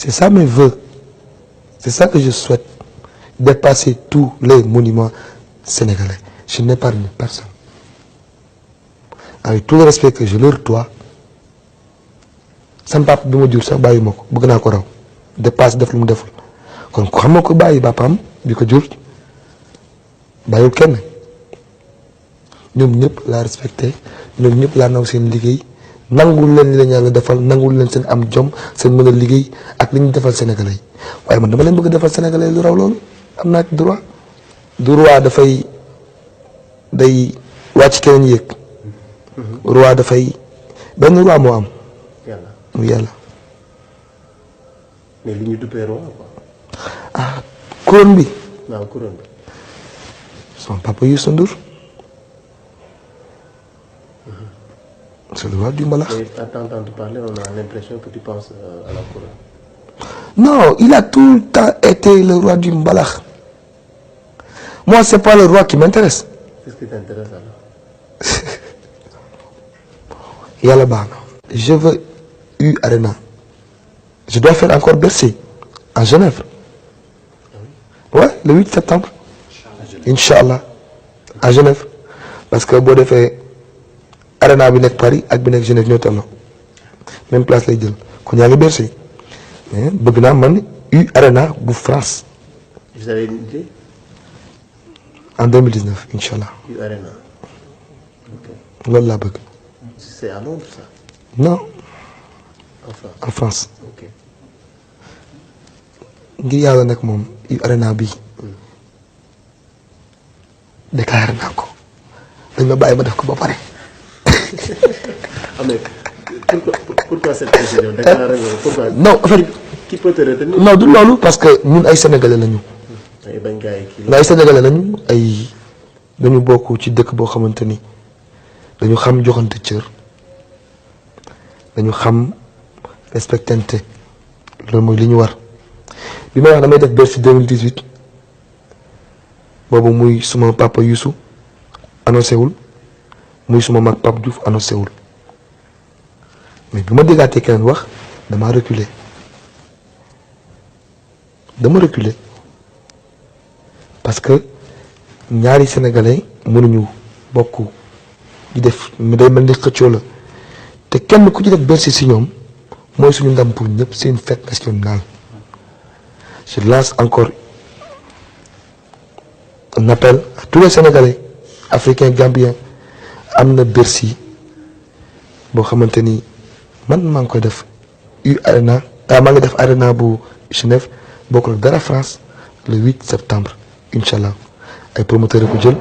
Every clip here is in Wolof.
C'est ça mes vœux. C'est ça que je souhaite. Dépasser tous les monuments sénégalais. Je n'épargne personne. Avec tout le respect que je leur dois, sama papa bi ma jur sax bàyyi ma ko bëgg naa ko raw dépasse def lu mu deful kon xam nga ko bàyyi bapaam bi ko jur bàyyiwul kenn ñoom ñëpp laa respecté ñoom ñëpp laa naw seen liggéey nangul leen li la Yàlla defal nangul leen seen am jom seen mën a liggéey ak li ñu defal sénégalais yi waaye man dama leen bëgg defal sénégalais lu raw loolu am naa ci droit du roi dafay day wàcc keneen yéeg roi dafay benn roi moo am mu yàlla mais li ñu duppee roi quoi. ah couronne bi waaw couronne bi. son papa Youssou Ndour c'est le roi du mbalax. Et à t'entendre parler, on a l'impression que tu penses à la couronne. Non, il a tout le temps été le roi du mbalax. Moi, c'est pas le roi qui m'intéresse. Qu'est-ce qui t'intéresse alors? Yàlla baax na. Je veux Arena. Je dois faire encore Bercy en Genève. Ouais, le 8 septembre. Inch'Allah. À Genève. Parce que boo defee Arena bi nekk Paris ak bi nekk Genève ñoo tolloo même place lay jël kon yaa ngi Bercy mais bëgg naa man Arena bu France. Vous avez une idée? En 2019 Inch'Allah. Arena. Ok. Loolu laa bëgg. C'est à Londres ça? Non. En France. En France. Ok. ngir yàlla nag moom Arena bii déclaré naa ko dañ ma bàyyi ma def ko ba pare. Ah mais pourquoi cette décision? Déclaré pourquoi? Non en fait. Qui peut te retenir? Non du loolu parce que ñun ay sénégalais lañu. ay bañ gars yi kii la ay sénégalais lañu ay dañu bokk ci dëkk boo xamante ni dañu xam joxante cër dañu xam respectante loolu mooy li ñu war bi may wax damay def Bercy 2018 boobu muy suma papa Youssou annoncé wul muy suma mag Pape Diouf annoncé wul mais bi ma déggaatee keneen wax dama reculer parce que ñaari sénégalais mënuñu bokk di def day mel ni xëccoo la te kenn ku ci def Bercy si ñoom mooy suñu ndam pour ñëpp c'est une fête nationale. Je lance encore un appel à tous les sénégalais africains gambiens am na Bercy boo xamante ni man maa ngi koy def Arena maa ngi def Arena bu Genève bokkul dara France le 8 septembre Inch'Allah ay promoteurs ko jël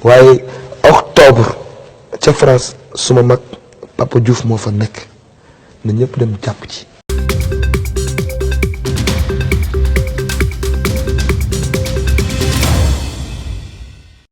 waaye octobre ca France suma mag Papa Diouf moo fa nekk na ñëpp dem jàpp ci.